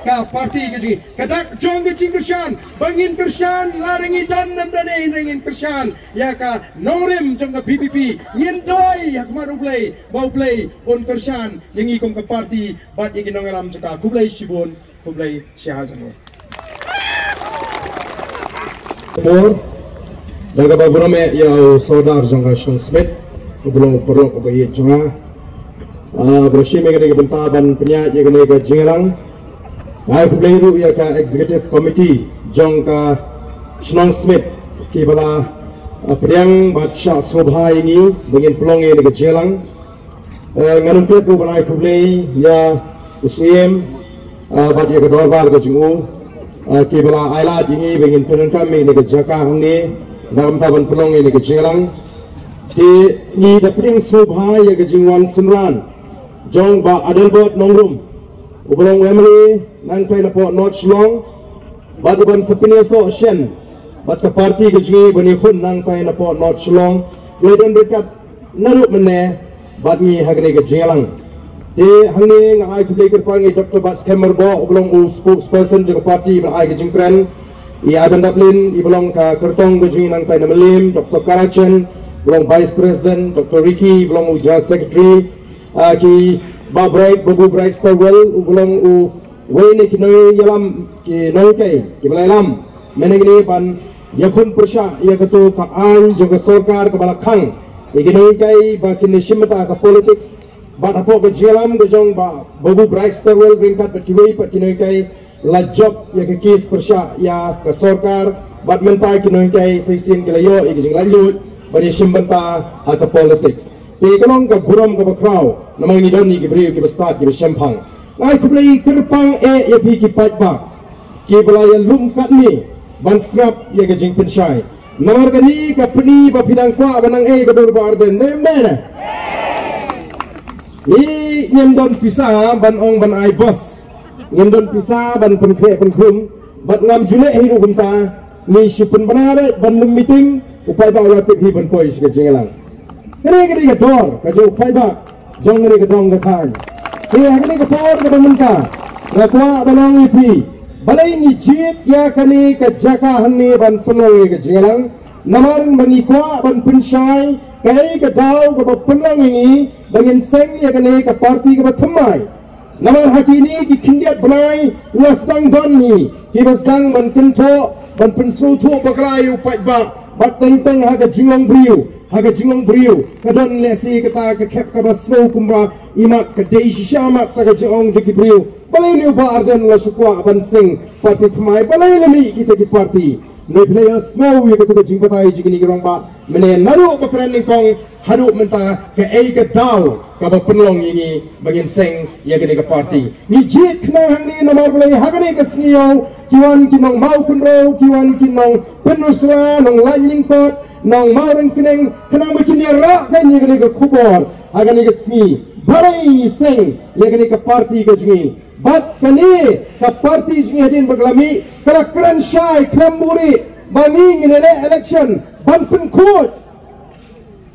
ka parti ke ji kadak jong ke Kershan bangin Kershan laringi dan nam dane ringin Kershan ya ka norim jong ke PPP ngin doi ya kemaru play bau play on Kershan yang ikong ke parti bat yang nongaram jaka kublai shibon kublai syahazan Por daga baburame ya saudar jong ke Sean Smith belum perlu ke ye jonga bersih mereka dengan bentaban penyak yang mereka jengerang. Aku beliau ya ka executive committee jong ka Sean Smith kibala priang baca sobha ini dengan pelong yang mereka jengerang. Nganun tu balai aku beliau ya usim baca kedua bar ke jengu kibala ailat ini dengan pelong kami mereka jaga ini dalam taban pelong yang mereka jengerang. Di ni dapat sobha yang kejengwan senran. Jong ba Adelbert Nongrum ubrong Wembley nang tay na po North Shillong baduban sa Pineso Shen bat ka party ke jingi bani khun nang tay na po North Shillong wedon dekat naruk mene bat ni hagne ke jingalang de hangni nga ai kublai kerpangi Dr. Bat Scammer bo ubrong u spokesperson jeng party ba ai ke jingkren I adan daplin iblong ka kertong ke jingi nang tay na melim Dr. Karachen ubrong Vice President Dr. Ricky ubrong u General Secretary ki ba break babu break stawel ublong u wayne ki noy yalam ki noy kay ki balalam menegni pan yakun persya ya ketu ka an juga sarkar ka balakhang ki noy kay ba ki nishimata ka politics ba apo ka jalam go jong ba babu break stawel bringkat ki way pat ki noy kay la job ya ka kis persya ya ka sarkar ba mentai ki noy kay sisin ki layo ki jing lanjut ba nishimbanta ka politics Ikanong ka buram ka bakraw na mga ngidon ni Gibriyo ki bastad ki basyempang. Ay kublay kerpang ya pi ki pajba. Ki balayan lumkat ni bansngap ya ka jing pensyay. Namar ka ni ka peni ba pinang kwa banang ka durba arden. Nemena. I nyemdon pisa banong ban ay boss. Nyemdon pisa ban penkre penkrum bat ngam jule hiru bunta ni sipun banare ban meeting upay ta ulatik hi ban pois ka jingalang. Kini ke dor, kaju payba, jong kini ke dong ketan. Kini ke por ke pemerintah, rakwa balong ipi, balai ni jit ya kini ke jaka hani ban penong ke jengalang, namaran bani kwa ban pensyai, kai ke dau ke penong ini, bangin seng ya kini ke parti ke batemai. Namar haki ini ki kindiat benai, wasdang don ni, ki wasdang ban kento, ban pensrutu baklai upayba, bat tentang haga jingong briu. Haga jingong beriu kadon lesi kata ke kep ka basno kumba imat ke dei shishamat ta ke jong jeki beriu balai ni ba arden la sukwa ban sing parti thmai balai lami kita ki parti no player snow ye ke jing patai jiki ni rong ba mene naru ba kren kong haru menta ke ei ke dau ka ba penlong ini bagin sing ye ke parti ni jit khna hang ni nomor balai haga ni ke snio kiwan kinong mau kunro kiwan kinong penusra nong lightning pot nang maring kineng kenang begini rak kan ye kene ke kubor agan ke sni barai seng ye kene ke parti ke jingi bat kene ke parti jingi hadin baglami kara kran syai kramburi bangi ngene election ban pun kut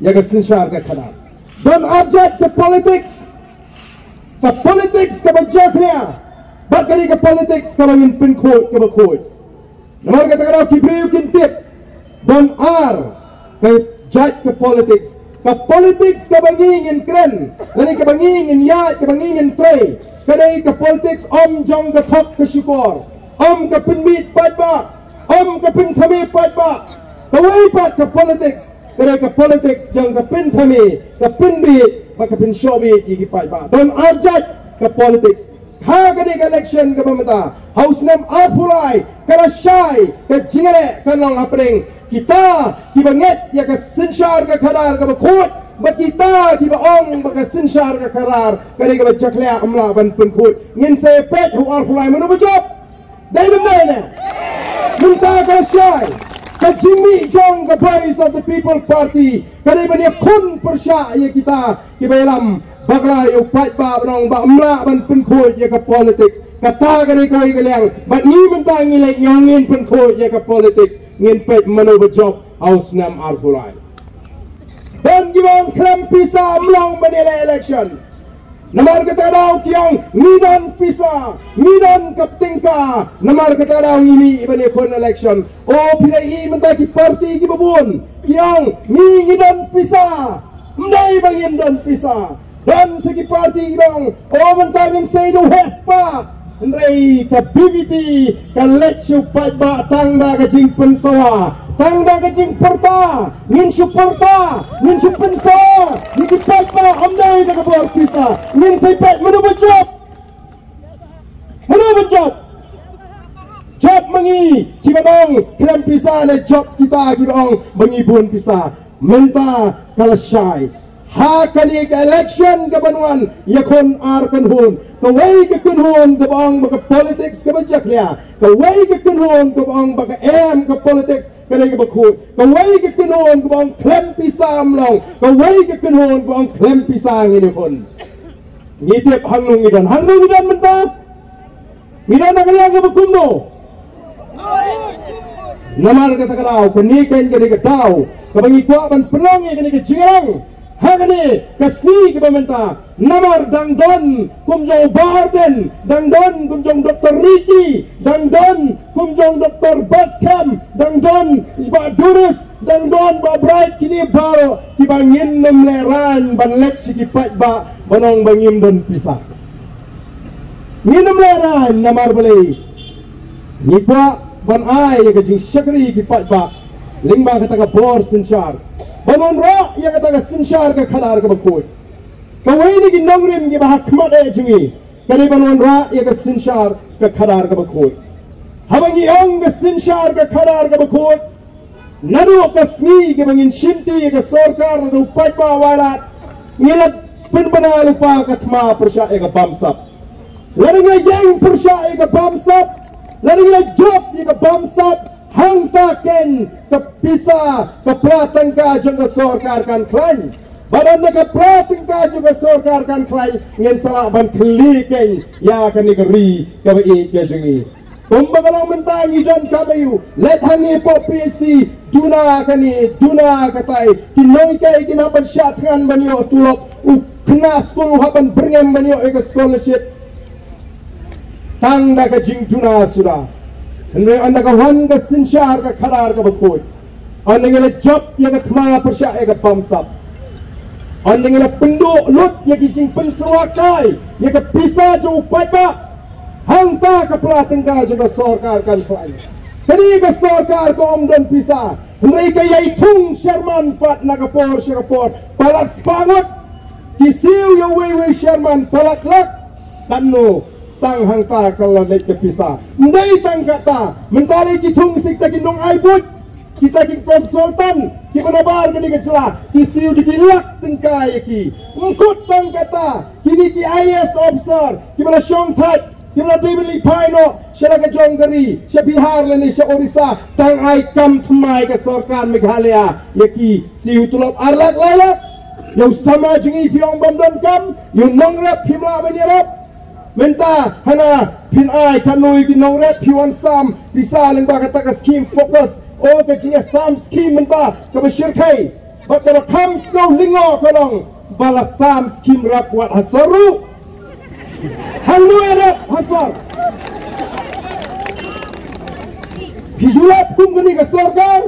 ye ke sinshar ke khana dan object ke politics ke bajakria bat kene ke politics ke bangin pun kut ke bakut nomor kata kara kibriu kintip dan ar ke judge ke politics ke bangingin kren lani ke bangingin ya ke bangingin tray kadai ke politics om jong ke thok ke syukur om ke penbit padba om ke penthami padba kawai pat ke politics kadai ke politics jong ke penthami ke penbit ba ke penshobi ki padba don judge ke politics ha kadai ke election ke pemata house nam apulai kala syai ke jingale kanong apring kita kibanget ya ke sinshar ke karar ke bakut bat kita kiba ong ba ke sinshar ke karar kare ke bajakla amla ban penkut ngin se pet hu ar fulai manu bajop dai benda minta ke syai ke jimi jong ke voice of the people party kare bani kun persya ya kita kibalam bagla yu pat ba nong ba amla ban penkut ya ke politics kata kare koi kaliang bat ni minta ngilek nyongin penkut ya ke politics ngin pet manu bajop house nam arfulai dan gimana klaim pisa mlong menilai election Namar kata daw kiyang ngidan pisa, ngidan kaptingka. Namar kata daw ini ibani pun election. Oh pilih mentah ki parti ki babun. Kiyang ngidan pisa, mendai bangin dan pisa. Dan segi parti bang, oh mentah yang sedu hespa. Ndai ka BBP ka lechu paiba tangda ka jing pensawa tangda ka jing perta ngin suporta ngin supensawa ni ki paiba amdai ka bor pisa ngin sai pai manu job job mangi ki banong klem pisa na job kita ki banong mangi bun pisa menta kalasai ha kani ka election ka banuan yakon ar kan hun kawai ka kunhon ka bang baka politics ka bajak niya kawai ka kunhon ka bang baka ka politics ka na ka bakut kawai ka kunhon ka bang klem pisam lang kawai ka kunhon ka bang klem pisang ini hon ngitip hangnung idan menta ngidan na kanya ka bakundo namar ka takaraw panikan ka ni ka tao kabang ikwa ban penangi ka ni ka jingang Hagani kasni ke pemerintah namar dangdon kumjong Barden dangdon kumjong Dr. Ricky dangdon kumjong Dr. Bascam dangdon Pak Durus dangdon Pak Bright kini bal kibangin nemleran banlek sikipat ba banong bangim don pisah nginemleran namar beli nipa ban ai ke jing syakri kipat ba lingba kata ka bor senchar banon ra yang kata sinshar ka khalar ka bakoi kawai ni ki nongrim ki bahak kmat e jungi kali banon ra yang ka sinshar ka khalar ka bakoi habangi ong ka sinshar ka khalar ka bakoi nadu ka sni ki bangin shinti ka sarkar du paipa walat ngilat penbana lupa ka thma persha e ka bamsap lari ngai jeng persha e ka bamsap lari ngai job e ka bamsap hang taken kepisa keplatan ka juga sorkar kan klaim badan ka keplatan ka juga sorkar kan klaim ngin salah ban kliken ya kan negeri ka bai ka jengi pembagalang mentangi dan kamayu let hangi po PSC duna katai kinoi kai kinaban syatran banyo tulok kena sekolah haban berngem banyo eka scholarship tangda ka jing duna surah Henry anda kawan ka sinshar ka kharar ka bakoi anda ngela job ya ka thma persya ya ka pamsap anda ngela penduk lut ya ki jing pensewakai ya ka pisa jo upai ba hangta ka pelatan ka jo ka sarkar kan klai kani ka sarkar ko om dan pisa Henry ka yai thung Sherman pat na ka por syakapor palak spangot kisiu yo wewe Sherman palak lak kanu tang hangta kalau naik ke pisah ndai tang kata mentari kitung sikta kinong aibut kita kin konsultan ki benabar ke ni celah kisiu dikilak tengkai ki ngkut tang kata kini ki IS officer ki bala syong that ki bala dibeli paino syara ke jonggeri sya Bihar leni sya Orissa tang ai kam thmai ke sarkar Meghalaya yaki siu tulop arlak lalak yang sama jengi piong bandon kam yang nongrap himla benirap Menta hana pin ai kanui ki nongret piwan sam bisa lengba kata ka scheme fokus o ka jinga sam scheme menta ka bersyirkai bat ka kam slow lingo kolong bala sam scheme rap wat hasaru hanu rap hasar hijulap kum gani ka sarkar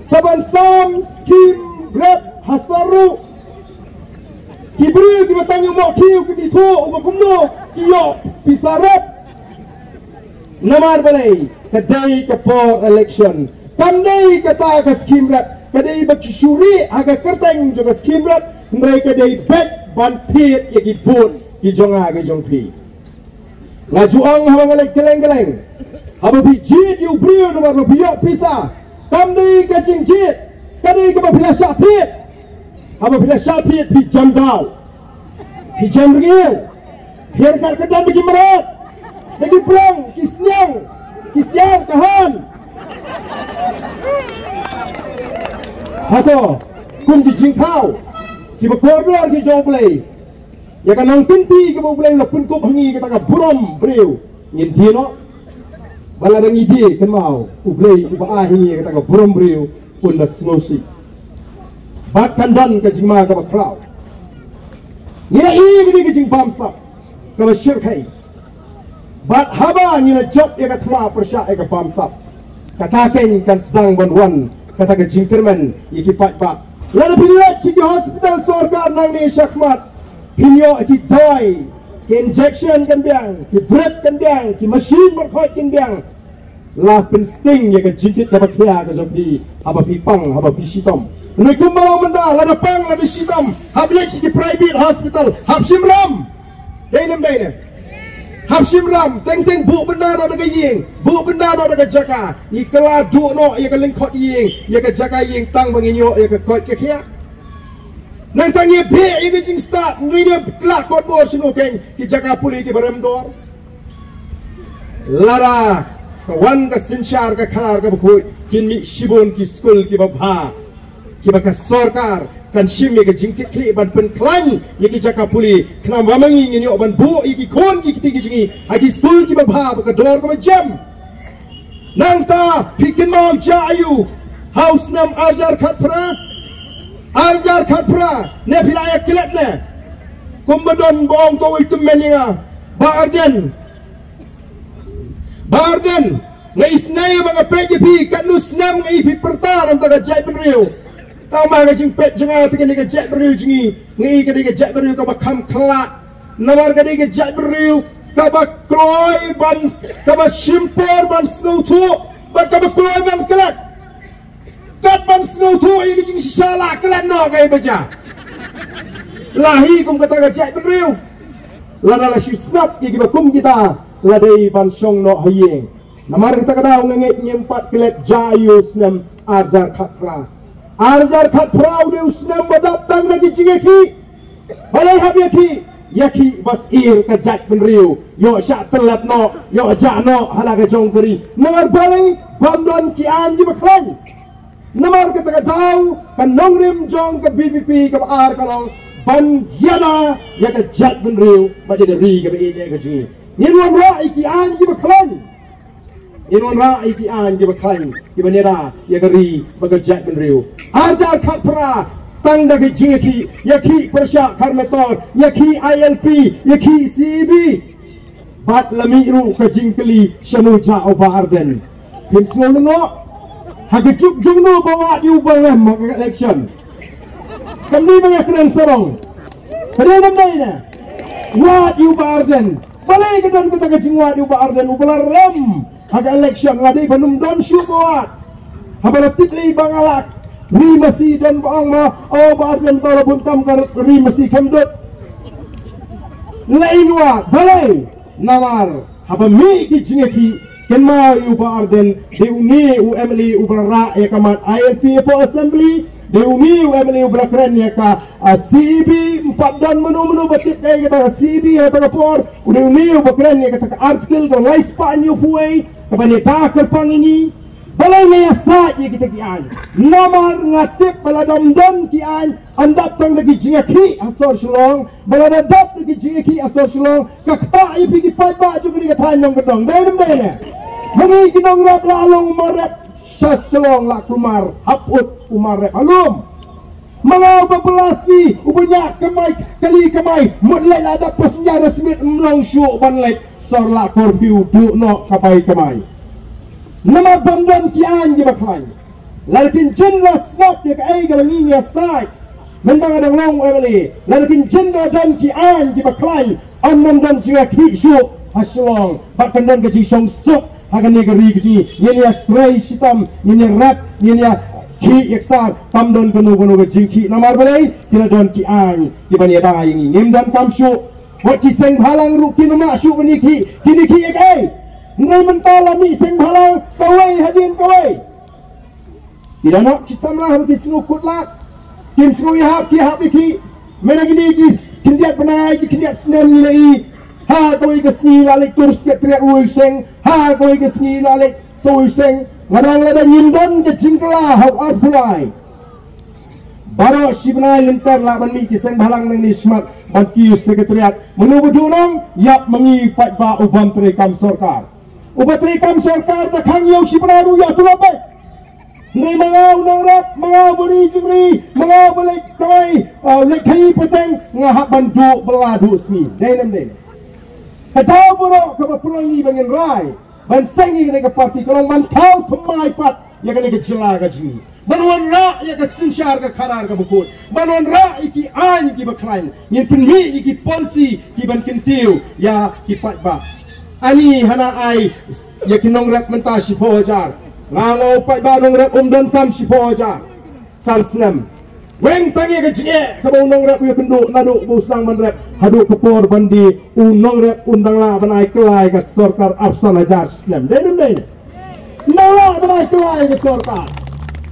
taban sam scheme rap hasaru Kibri kita tanya mau kiu kita tu ubah kumno kiyo pisarap namar balai kedai kepor election kandai kata ke skim rat kedai bersyuri agak kerteng juga skim rat mereka kedai back bantit ya kibun kijonga kijongpi laju ang habang alai keleng haba bijit yu brio nomor biak pisa kandai ke jingjit kedai ke bila syatit apa bila syapit pi jam dau pi jam ringil biarkan kedam bagi merat bagi pulang kisiang kahan hato kum di jingkau ki berkorban ki jauh belai ya kan nang pinti ki belai la punkup hangi kata ka buram breu ngin dino bala dang ide kan mau ublei uba ahi kata ka buram breu pun da smosi bat kandan ke jima ke bakrau Nila ini kejing bamsa, kau syirkai. Bat haba nila job ya katma persya ya bamsa. Katakan kan sedang bantuan, kata kejing firman, ikipat pak. Lalu bila cik hospital sorgar nang ni syakmat, pinyo ki doi, ki injection kan biang, ki drip kan biang, ki machine berkait kan biang. Lah pensting ya kejingkit dapat dia ke jobi, haba pipang, haba pisitom. Mereka malam menda, lada pang, lada sitom, habis di private hospital, habsim ram, dainem. Habsim ram, teng bu benda nak dekat ying, bu benda nak dekat jaka. Ikala duk no, ia ke lengkot ying, ia ke jaka ying tang banginyo, ia ke kot ke kia. Nang tang ia be, ia ke jing start, dia kelak kot bor sinu keng, ki jaka puli ki berem dor. Lara, kawan ke sinsyar ke kalar ke bukui, kin mi shibun ki skul ki babha, ki baka sorkar. Kan shimmy ke jingkit kli ban penklan yaki jaka puli kena mamangi ngini oban bu iki kon ki tigi jingi agi skul ki babha ke dor ke jam nang ta pikin mau jayu house nam ajar khatpra ne pilaya kilat ne kumbadon boong to itu meninga barden na isnaya mga PJP kanus nam nga ipi perta nam taga jay penriu. Tahu mana jeng pet jengah tiga ni kejat beriu jengi, ni kadi kejat beriu kau bakam kelak, namar kadi kejat beriu kau bak kloy ban, kau bak simpor ban snotu, kau bak kloy ban kelak, kat ban snotu ini jeng salah kelak no kau baca, lahi kum kata kejat beriu, lada lah snap ini bakum kita, ladai ban song no hayeng, namar kita kadang ngengit nyempat kelak jayu senam ajar khatra. Arjar khat prau de usnam badatang lagi jingeki balai habiaki yaki basir ka jat penriu yo syak telat no yo jak no halaga jongkeri namar balai bandon ki an di baklan namar kata dau kan nongrim jong ke BPP ke ar kalong ban yana ya ka jat penriu bade de ri ke be ke jingi nirwan ra iki an di baklan Inwan ra iki an di baklan di banera ya gari bagajat benriu ajar khatra tang dagi jingki yaki persya karmetor yaki ILP yaki CEB bat lamiru ka jingkeli shamuja oba arden pim snolungo hagejuk jungno bawa di ubang mak election kami mengakran sarong kadang namanya wa di ubang arden balai kedon kita ka jingwa di ubang arden ubalar ram Haga election ngadi banum don syubuat. Habala tikli bangalak. Ri masih don baang ma. Oh baarden tala buntam kar ri masih kemdot. Lainwa balai namar. Haba mi ki jingeki. Kenma yu baarden deuni UMLI ubara ya kamat ILP po assembly. Deuni UMLI ubara keren ya ka CEB 4 don menu batik kaya kita CEB ya tapor. Deuni ubara keren ya kata artikel do lais pa new puai. Kepada takar pang ini balai ngaya saja kita kian namar ngatip baladom don kian andap tang lagi jingaki asor sulong baladap lagi jingaki asor sulong kakta ipi kipat ba juga di katan yang gedong dalam mengi kinong rap lalong marap sasulong lak kumar haput umar rap alum mga babelasi ubanya kali kamay mutlay ada passenyara semit mlong syuk banlek sorla korbiu du no kapai kamai nama bandan kian di bakai lakin jenra snap dia kai galangi ya sai membang ada long emily lakin jenra dan kian di bakai amman dan jia ki shu haslong bahkan dan gaji song sok hagan negeri gaji ini ya tray sitam ini rat ini ya ki eksar pamdon penuh gaji ki namar balai kira dan kian di bani ada ini ngim dan kamshu Wat ci seng halang ru kini masuk meniki kini ki ek ai ngai mentala mi seng halang kawai hadin kawai tidak nak kisamlah habis nukut lah kim sui hap iki mena gini gis kindiat benai kindiat senem nilai ha kawai ke sini lalik tur sikit teriak ui seng ha kawai ke sini lalik sui seng ngadang lada nyindon ke jingkela hau arpulai baru sibnai lentar lah ban mi kiseng halang nang nismat bagi sekretariat menubu dunong yap mengi pat ba ubam trekam sorkar ubat trekam sorkar bakang yo sibnaru ya tulapai Ni mangau nang rap, mangau beri jengri, mangau balik kawai, lek kai peteng ngahak bandu beladu sini. Dalam ni. Kadau buruk keperangi bangin rai, ban sengi kena ke parti kalau mantau temai pat, ya kena ke jela gaji. Banwan ra ya ke sinsyar ke karar ke bukut. Banwan ra iki an ki baklain, yin penmi iki polisi ki ban kentiu ya ki pat ba. Ani hana ai ya kinong rap mentah sipo hajar. Ngangau pat ba nong rap dan kam sipo hajar. Sansnem. Weng tangi ke jie ke bau nong rap ya kenduk nadu buslang man rap hadu kepor bandi unong rap undang la banai kelai ke sorkar afsan hajar snem. Denum den. Nong la banai kelai ke sorkar.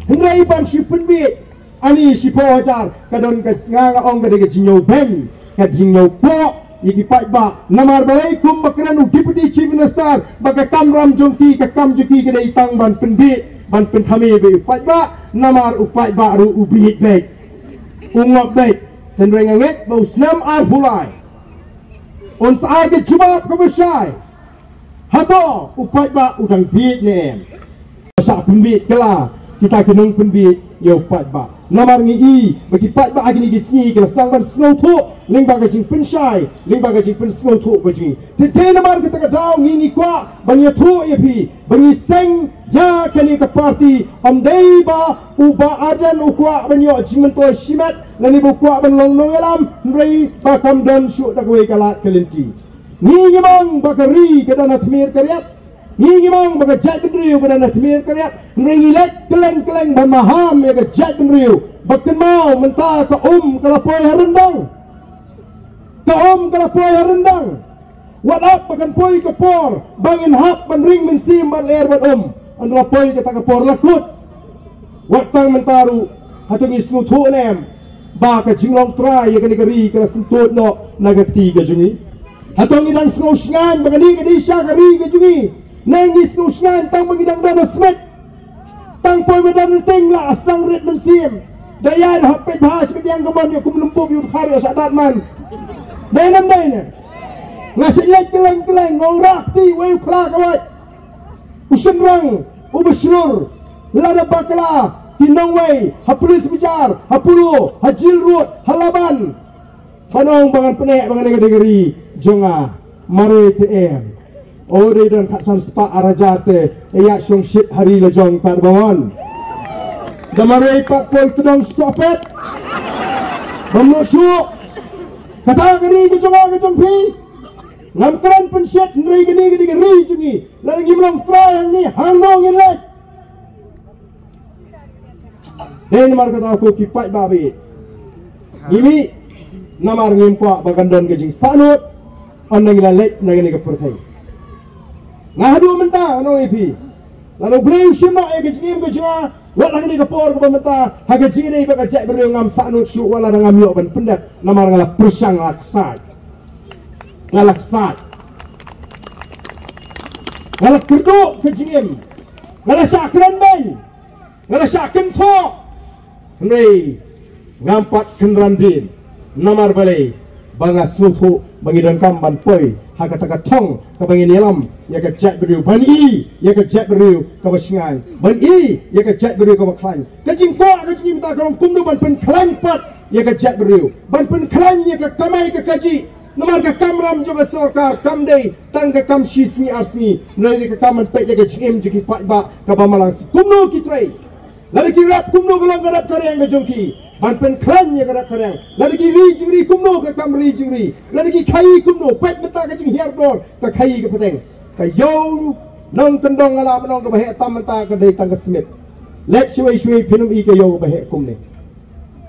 Hingga iban si penbit ani si pojar kadon ke nganga ong ke jinyo ben ke jinyo po iki pat ba namar balai kum bakran deputy chief minister baka kamram jongki ke kam juki ke dai tang ban penbit ban penthami be pat ba namar upat ba ru ubit be ungok be dan renganget bau snam ar bulai on saai ke jumat ke besai hato upat ba udang bit nem sa penbit kela kita kenung penbit yo pat ba namar ngi i bagi pat ba agni gisni ke sang ban snow thu ling ba gajing penshai ling ba gajing pen snow thu gajing te namar kita ka daw ngi ni kwa ban ya thu ye pi ban seng ya kani ka parti am dei ba uba adan ukwa ban yo jimen to shimat lani bu kwa ban long nong alam rei ba kam dan shu da we kalat kelenti ni mang ba kari ke dan atmir karyat ni mang baga jat bendriu pada nak temir karyat ngilet keleng-keleng ban maham ya ke jat bendriu bakan mau mentah ke kelapoi harendang wadap bakan poi ke por bangin hap ban ring min sim ban air ban an lapoi ke tak ke por lakut watang mentaru hatu ngi smutu nem ba ke jinglong trai ya ke negeri ke sentut no nagati ke jungi hatu ngi dan snosngan bagani ke disha kari ke jungi nangis nusyan tang mengidang dana smet tang poi medan ting la aslang rit mensim dayan hapet bahas mediang kemon ya kum lempuk yu khari sadat man dalam daina ngasiyat keleng-keleng ngong rakti weu kla kawat usenrang ubesrur lada bakla tinong wei hapulis bicar hapulu hajil rut halaban fanong bangan penek bangan negeri jonga mare tm Ore dan kaksan sepak arajate Eyak syong syit hari lejong pat bangon Damare pat pol kedong stopet Bamluk syuk Kata geni ke jong pi Ngam keran pensyet Neri geni jungi Lagi melong yang ni Hanong inlet Dan namar kata aku kipat babi Ini Namar ngimpak bagandon kejing sanut Andang ilalek Nagani ke pertai ngahadu mentah no ipi lalu beliau simak ya kejim ke jua wat lagi ke por ke mentah haga jini baka jek beriu ngam sanut syuk wala ngam yo ban pendak namar ngala persang laksat ngala kerduk kejim ngala syakran bain ngala syakran thok ngei ngampat kenrandin namar balai banga sutu bangidan kamban poi haga taka thong ka bangin yalam ya ka jat beriu ban i ya ka jat beriu ka basingan ban i ya ka jat beriu ka baklan ka jingko ka jing ta ka kum do ban pen klan pat ya ka jat beriu ban pen klan ya ka kamai ka kaji namar ka kamram jo sorkar kam dei tang ka kam shisni asni nai ka kaman pe ya ka jim jiki pat ba ka bamalang kum no kitrei lari ki rap kum no golong garap kareng ka jongki ban pen klan ya garap kareng lari ki ri jingri kum no ka kam ri jingri lari ki kai kum no pet meta ka jing hiar dor ka kai ka peteng ka yo nong kendong ala nong ka bahe tam meta ka dei tang ka smith let shwe pinum I ka yo bahe kum ne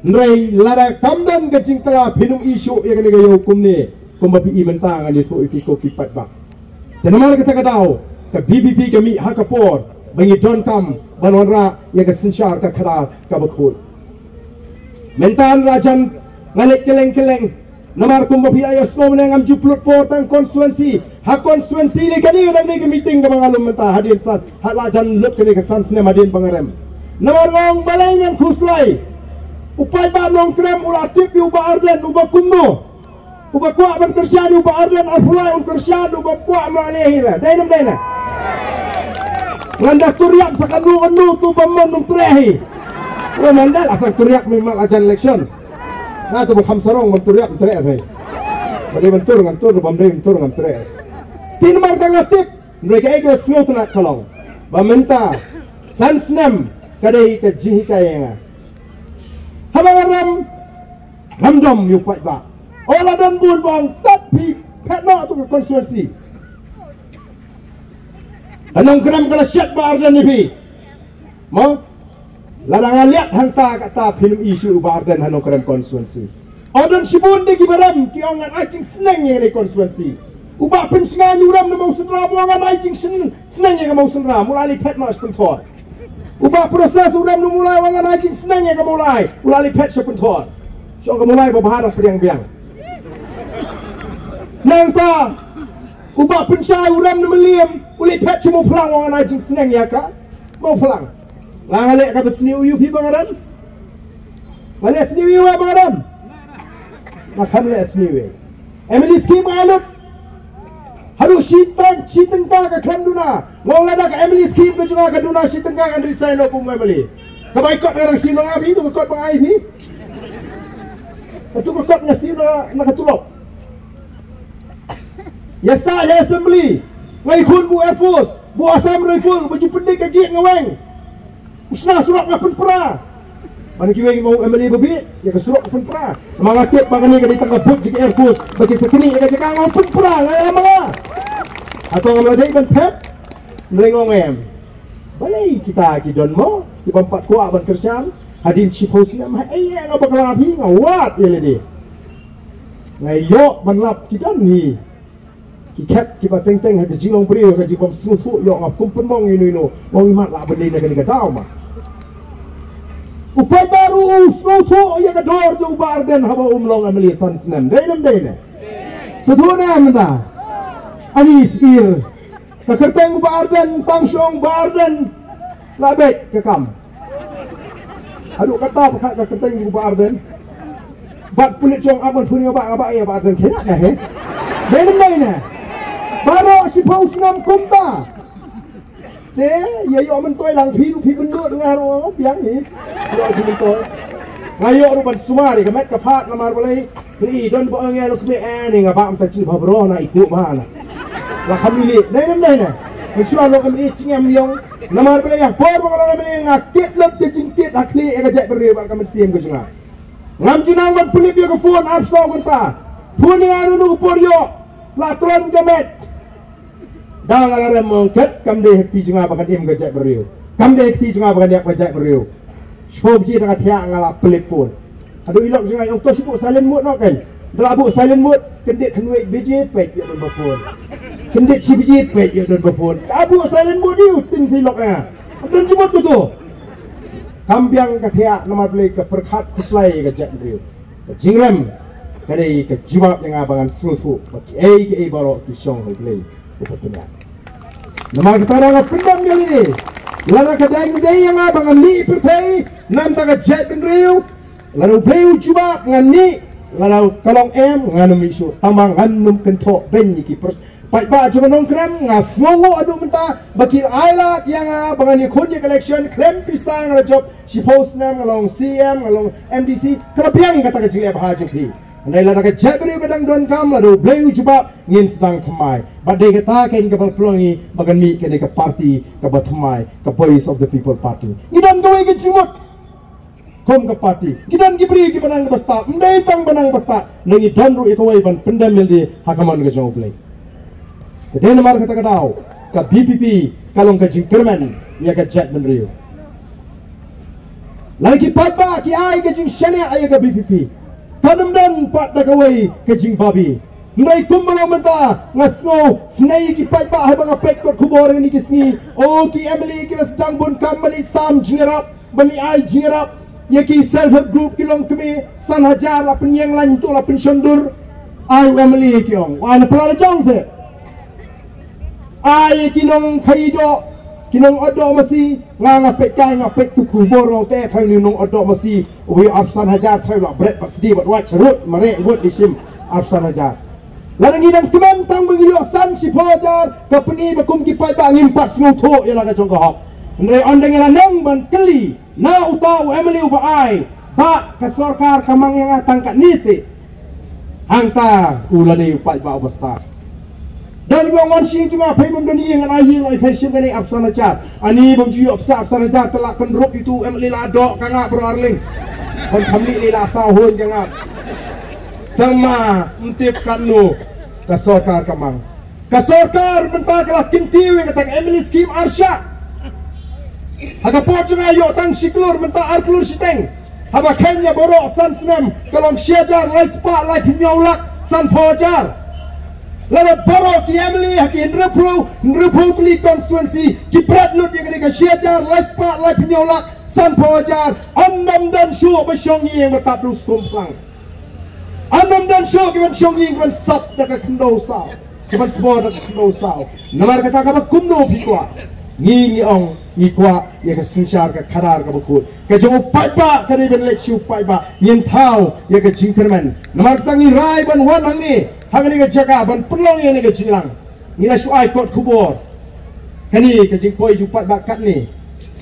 nrei lara kamdan ka jing tanga pinum isu ya ka yo kum ne kum ba pi I menta nga ni so I ko ki pat ba tenamar ka ta ka daw ka BBP ka mi ha ka por bangi don kam banonra ya ka sinshar ka khara ka bakhul mental rajan ngalek keleng-keleng namar kumba ayo semua menangam jupluk potang konstituensi ha konstituensi ni kani nang ni meeting ka mga lumenta hadin sa halajan lut kani ka sans ne madin pangarem namar ngong balengan kuslay upay ba nong krem ulatip uba arden uba kumno uba kwa ban kersyad uba arden alfulay un kersyad uba kwa malehira dainam daina nganda turiak sakanu tu bamon nung trehi lo mandal asal turiak memang ajan election na tu bukham sarong menturiak tre hai bade bentur ngantur bamre bentur ngantre tin mar kangatip mereka ego smooth nak kalong bamenta sansnem kadai ke jihi kaya habangaram ramdom yu pai ba ola dan bun bang tapi petno tu konstitusi anong gram kala syat ba ardan ni mo lalang lihat hanta kata film isu ba ardan hanong gram konstitusi odon sibun de kibaram ki ongan acing seneng yang ni konstitusi ubah pensingan yuram na mau senra buangan acing seneng yang mau senra mulai petno sepentor ubah proses uram nu mulai wangan acing seneng yang mulai pet sepentor so mulai berbaharas biang-biang nangta ubah pensai uram nu meliam uli pet semua pelang wangan acing seneng ya kak mau pelang langalek ka besni uyu pi bangaran malek sni uyu bangaran makan lek sni uyu Emily skim alut haru shiteng ka klan duna ngau lada ka Emily skim ka juga ka duna shiteng ka kan resign lo pum Emily ka baikot orang sino abi tu kot bang ai ni tu kot nya sino nak tulok yasa ya assembly ngai khun bu air force bu asam rifle baju pendik ka giat ngaweng usna surat ngapen pra mana kiweng mau Emily bebi ya ka surat ngapen pra mangaket bagani ka ditang but jika air force bagi sekini ka jika ngapen pra ngai mga atau ngamadai ban pet melengong em balai kita kidon mo di bampat kuat ban kerjaan hadin siposnya mah iya ngapa kelabi ngawat ya ledi ngayo banlap kidon ni kikat kiba teng-teng ha jilong priyo ka jibam sutu yo ngap kumpen mong ino mong imat la beli na kani kadaw ma upai baru sutu ya ka dor jo barden haba umlong ameli sansnem dainam sutu na menta anis ir ka kerteng barden tangsyong barden labek ke kam aduh kata ka kerteng barden bat pulit chong abon punya ba ya barden kena dah he dainam baru si paus nam kumta te ya yo mentoi lang phi bendut dengan orang biang ni yo si mentoi ngayo ruban sumari ka met ka phat namar balai ni don bo nge lo sme ni ngapa am ta chi bhabro na iku ba na la khamili dai nam dai na misua lo kam ich ngam yong namar balai ya por bo ngam ni ngakit lot ke jingkit akli e ka jek beri ba kam sim ko junga ngam junang ban pulit yo ko phone ap so kunta phone ni anu nu por yo la tron gamet dah ngaran mongket kam de hekti junga bakan im gajak beriu kam de hekti junga bakan dia gajak beriu sebab ji dengan tiak ngala telefon aduh ilok junga yang to sibuk silent mode nak kan delabuk silent mode kendit kenwek biji pet dia don bapun kendit si biji pet dia don bapun abuk silent mode dia tin siloknya dan jemput tu tu kambiang ka tiak nama beli ke perkhat kuslai gajak beriu jingrem kadai ke jibab yang abangan susu bagi ke baro kisong beli upatnya nama kita orang pendam kali ni lalu kedai yang abang ni pertai nam tak jet kendriu lalu beliau cuba ngani lalu kalong nganu misu tamang nganu kentok ben ni kipers pai cuma nongkrem ngasmongo adu mentah bagi ailat yang abang ni kunci collection klaim pisang job si post nam ngalong CM ngalong MDC kelebihan kata kecil apa haji pi andai lah nak jabri kadang don kam lalu beliau cuba ngin sedang kemai badai kata kain kapal pelongi bagan mi kene ke parti ke batumai ke voice of the people party idan gawe ke jimut kom ke parti kidan gibri ki banang basta ndai tang banang basta nengi donru ikawai ban pendam mildi hakaman ke jong play kedai nomor kata kadau ke BPP kalong ke jingkerman ya ke jet menrio lagi patba ki ai ke jing shania ai ke BPP kanam dan pat dakawai ke jing babi Ndai tumbalo menta ngasno snai ki pai ba habang apek kot kubor ni kisni o ki Emily ki sedang bun kambali sam jingerap bani ai jingerap ye ki self help group ki long kemi san hajar la penyang lan tu la pensiondur ai Emily ki ong wan pala jong se ai ki nong khaido ki nong odo masi ngang apek kai ngapek tu kubor o te thai ni nong odo masi we up san hajar thai la bret pas di wat wat serut mare wot disim up san hajar Lalu ngidang keman tang bangilok san si pojar ke peni bakum kipai ba ngimpat snuto ialah ka jongko hok. Ndai ondeng ialah nang ban keli na utau emily ubai ba ka sarkar kamang yang tangkat nisi. Hangta ulani upai ba obasta. Dan gua ngonsi juga pai mendoni dengan ayi lai fashion ni absana jar. Ani bangji absana jar telah kendrop itu emily ladok kanga bro arling. Kon khamli ni la sahun jangan. Tama untip kanu kasokar kamang kasokar mentaklah kintiwi katang Emily Skim Arsha haga pocunga yo tang siklur mentak arklur siteng haba Kenya borok san senem kalong syajar lai spa lai pinyaulak san pojar lalu borok ki Emily haki nreplu kli konstituensi ki pratlut yang kena syajar lai spa lai pinyaulak san pojar annam dan syuk bersyongi yang bertap dus kumplang Anam dan syok kiban syongi kiban sat dekat kendo sao kiban semua dekat kendo sao namar kata kaba kundo pikwa ngi ong ngi kwa ya ka sinshar ka karar ka bukut ka jong pai ba ka ni ben lek shu pai ba nyen thau ya ka jingkerman namar kata ngi rai ban wan hang ni ka jaga ban pelong ya ni ka jinglang ngi la shu ai kot kubor kani ka jing koi ju pai ba kat ni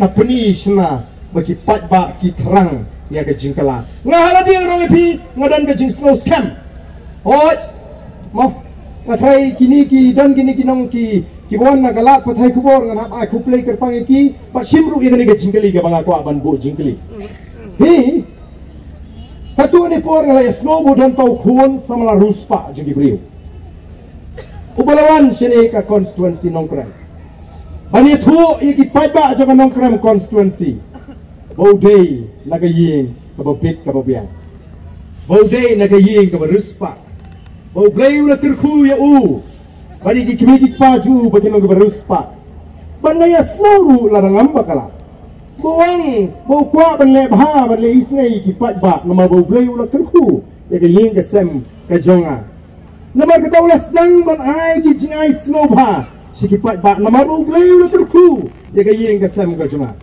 ka peni sna bagi pai ba ki terang ya ke jingkala ngahala dia orang epi ngadan ke jing snow scam oi mo ngathai kini ki dan kini kinong ki bon nagalat pathai kubor ngan ai ku play ker pangi ki pa simru ye ke jingkali ke banga ko ban bu jingkali hi tatu ni por ngala snow bodan tau khun samala ruspa jingi briu ubalawan sini ka constituency nongkram bani thu ye ki paiba jo nongkram constituency Baudai naga ying kababik kababian. Baudai naga ying kabaruspa. Baudai ula terku ya u. Bagi kimi paju bagi naga baruspa. Banaya snoru larang amba kala. Buang bau kwa banle bha banle isnei kipat ba nama baudai ula terku ya ka ying kasem ka jonga. Nama ka taulas jang ban ai ki jingai snow bha. Si kipat ba nama baudai ula terku ya ka ying kasem ka jonga.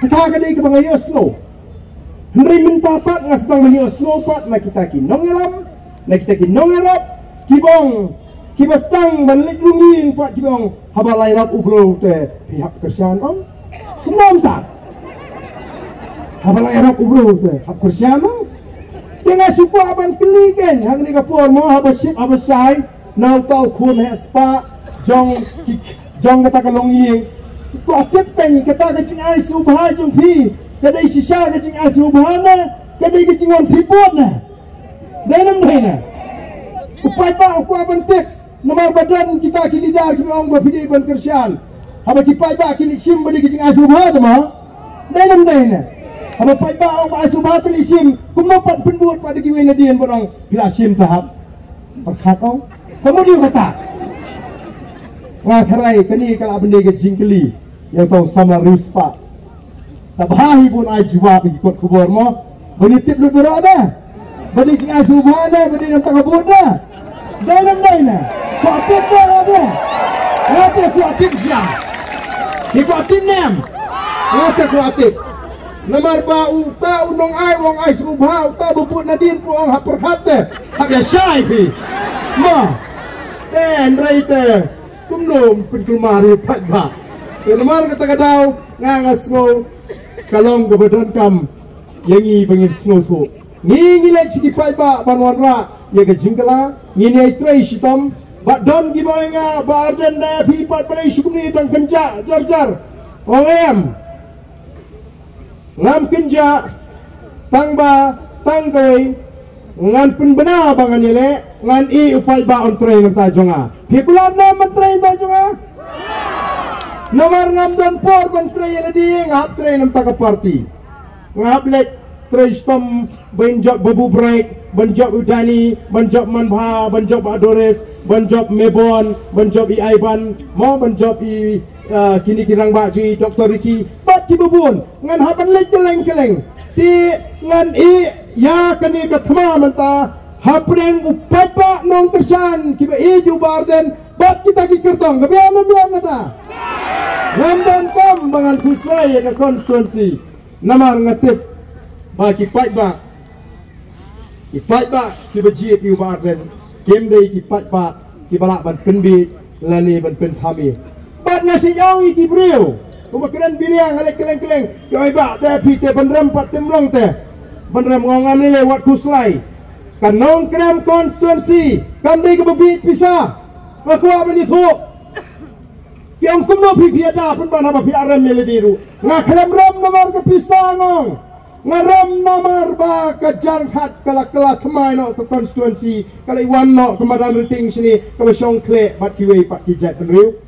Kita kadai ke bangai snow. Hendai minta pat ngasang mani snow pat na kita ki nongelam, na kita ki nongerap, kibong, kibastang banlik lungin pat kibong habalai rap ubro te pihak kersian om. Kumam tak? Habalai rap ubro te hak kersian om. Tengah supa aban keligen hang ni kapur mo habasip habasai nau tau kun he spa jong kata kalonging. Ko atip pen kata ka jing ai subha jong phi kadai sisa ka jing ai subha na kadai ka jing wan pipot na dalam na upai ba ko abantek nomor badan kita kini dar ki ong ba fidi ban kersian haba ki pai ba kini sim badi ki jing ai subha ma dalam na haba pai ba ong ba subha tli sim kum no pat penbuat pada ki wena dien borong bila sim tahap berkat ong kemudian kata ngarai kini kalau benda ke jingkeli yang tahu sama rispa tabahi pun ai jawab ikut kubur mo bani tip lu berada bani jing asubana bani nak kabut dah dalam lain ko atip ada ngate ko atip jam ko atip nem ngate ko atip nomor ba uta unong ai wong ai subha uta bubut nadin po ang haperhate habya syai pi ma den raite kumnom penkulmari patba nomor kata-kata ngangas mo kalong kebetulan kam yangi pengir snow tu ngi lek siki pai ba banwan ra ya ke jingkala ngini ai trai sitam ba don gi boinga ba arden da pi pat balai sukuni dan kenja jar ongem ngam kenja tangba tanggoi ngan penbena bangan yele ngan i upai ba on trai ngam tajonga pikulan na mentrai tajonga nomor ngam dan por menteri yang di ngap tray nam taka parti ngap lek tray stom benjok babu break benjok udani benjok manbha benjok adores benjok mebon benjok i aiban mo benjok i kini kirang ba ji Dr. Ricky bat ki bubun ngan haban lek keleng ti ngan i ya kani kathma manta hapreng upat ba nong kersan kiba i ju barden bat kita ki kertong gabiam ngata Lamban kam bangan kusai ke konstituensi namar ngatip bagi fight ba ki baji pi barden game day ki pat ki balak ban penbi lani ban pen thami bat nasi jauh ki brio kemudian biriang alek keleng-keleng yo iba te pi te ban rem pat temlong te ban rem ngam ni lewat kuslai kan nongkrem konstituensi kan day ke bebit pisah aku apa ni tu yang kumno pi ada pun ban apa pi rem ni diru ngaklem rem nomor ke pisah ngong ngarem nomor ba kejar khat kala thmai no ke konstituensi kala iwan no ke madam riting sini ke besong kle bat kiwe pat kijat penriu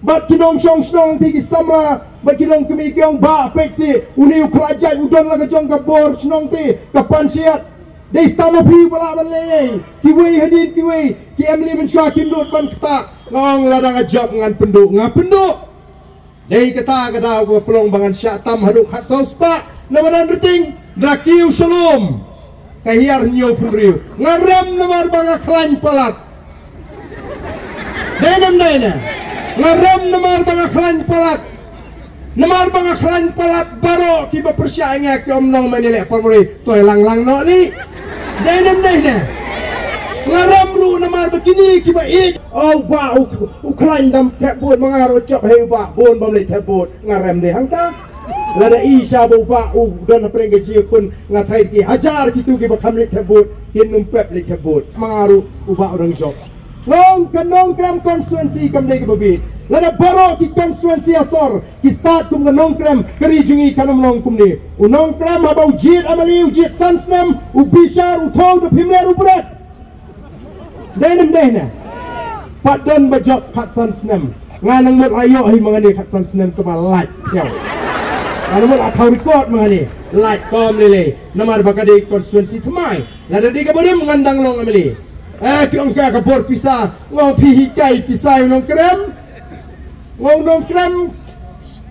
bat kinong song snong ti ki samra bat kinong kemi kyong ba peksi uniu kerajaan udon la ke jong ke bor snong ti ke pansiat dei stamo pi bala balei kiwe hadin kiwe ki emli men syakim dut ban kata ngong ladang ajab ngan penduk ngapenduk dei kata kada ko pelong bangan syatam haduk khat sauspa namaran riting drakiu shalom kahiar nyo puriu ngaram namar banga klan palat denam dena ngaram namar banga klan palat namar banga klan palat baro ki bepersyanya ki omnong menilek pamuri toy lang no ni denam dena ngaram ru namar begini ki ba oh ba uklan dam tabut mangaro cop heu ba bon bamle tabut ngaram de hangta lada isya bupa dan apreng gaji pun ngatai ki hajar kitu ki bakam lik habut kin numpet lik habut mangaru uba orang job long kanong kram konstituensi kam dei babi lada baro ki konstituensi asor ki start kum kanong kram kari jungi kanam long kum ni unong kram habau jit amali ujit sansnem ubishar utau de pimler ubrat denem dehna padon bajok khat sansnem nganang mut ayo hi mangani khat sansnem ke balai yau Namun akau record mengani light kom lele namar bakade konstituensi thmai lada di kabore mengandang long ameli kiong ka kabor pisah ngau pi kai pisah nong krem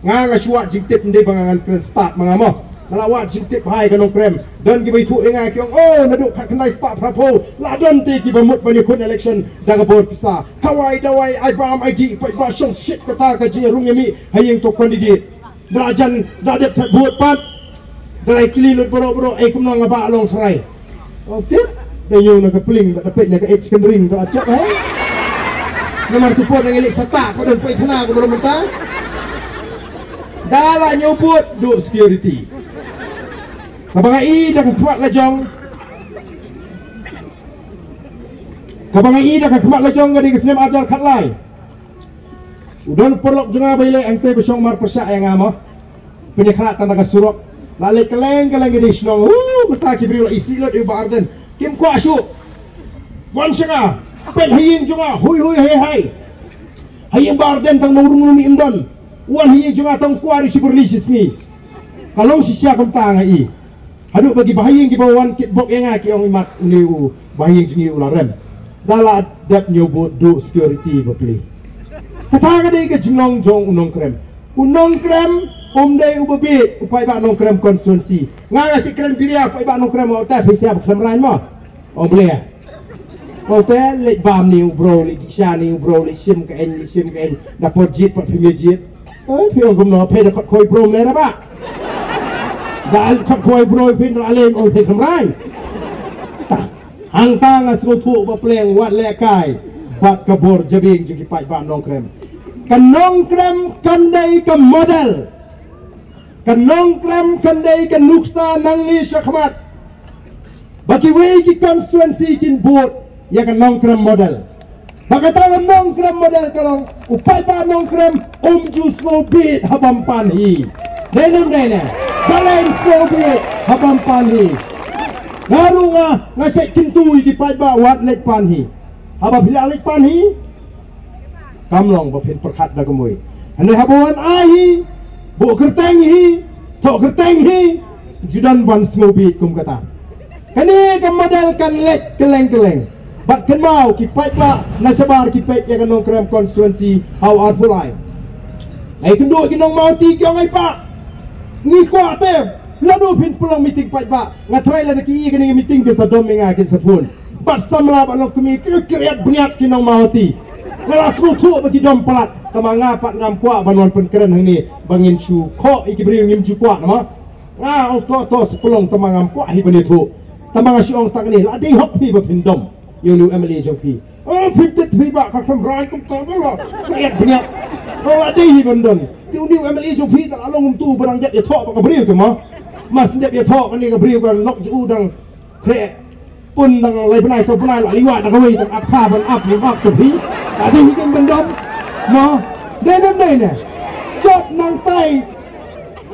nga suat jingtip ndai bangangan kren start mangamo malawat jingtip hai kanong krem dan ki baitu enga kiong naduk khat kenai start prapo la don ti ki bamut bani kun election da kabor pisah kawai dawai ai bam id pai ba shong shit kata ka ji rung yami hayeng to candidate Belajan dadet buat pat dari kelilut boro-boro kumno ngaba long serai. Okey, dayo nak kepeling tak dapat nak edge kendring tak acak Nomor support yang elik setak pada pai kena ko belum mentah. Dala nyobut do security. Kabangai dah kuat lajong. Kabangai dah kuat lajong gadi keselam ajar khatlai. Udon perlok jengah baile angte besong mar persak yang amo penyekhat tanda surok lale keleng gede snong betaki beri isi lot di barden kim ko asu wan senga pen haying junga hui hai haying barden tang nurung mi indon wan haying junga tang kuari si berlisis ni kalong sisya kum tanga i haduk bagi bahaying ki bawan kit bok yang ki ong imat niu bahaying jingi ularem dala dap nyobot do security bapli kata kadai ke jinglong jong unong krem dei ubabit upai ba nong krem konstituensi ngasi krem biria upai ba nong krem o ta pisia krem ran mo o ble o te le bam ni bro le diksha ni bro le sim ka en dapat jit pat pimejit piong gumno pe da khoi bro le ra ba dal khoi bro pin alem o se krem ran hang tang asu tu ba pleng wat le kai bat kabor jabing jigi pai ba nong krem kanong krem kandai ke model kanong krem kandai ke nuksa nang ni syakmat bagi wei ki konstituensi kin bot ya kanong krem model bakata nong krem model kalong upai ba nong krem jus bit habam panhi denum dene kalen bit habam panhi narunga ngasek kintui ki pai ba wat lek panhi haba bila lek panhi kamlong bapin perkhat da kemui ane habuan ahi bu kerteng hi tok kerteng hi judan ban smobi kum kata kani ke model kan lek keleng bat kan mau ki pai ba nasabar ki pai ya kanong krem konstituensi how art pulai ai kendo ki nong mau ti kyong ai pa ni kwa te lanu pin pulang meeting pai ba ngatrai la ki kini meeting ke sadom menga ke sapun bat samla ba lo kemi kriat buniat ki nong mau ti Nala sutu bagi domplat tamanga pat ngam kwa banon pen keren ni bangin su kho iki beri ngim ju kwa nama nga to sepelong tamangam kwa hi bani tu tamanga si ong tak ni la dei hok hi ba pindom Yung liu MLA jong pi. Oh, pintet pi ba kakam rai kum ta ba. Kayak banyak. Oh, ada hi bondon. Yung liu MLA jong pi tak along tu barang dia thok ba kabriu tu mo. Mas dia thok ni kabriu kan lok ju dang kre pun dang lai benai so benai la liwat dak wei dang ap kha ban ap ni ap tu pi. Ada hi kan bondon. Mo, dia nam dai ne. Jot nang tai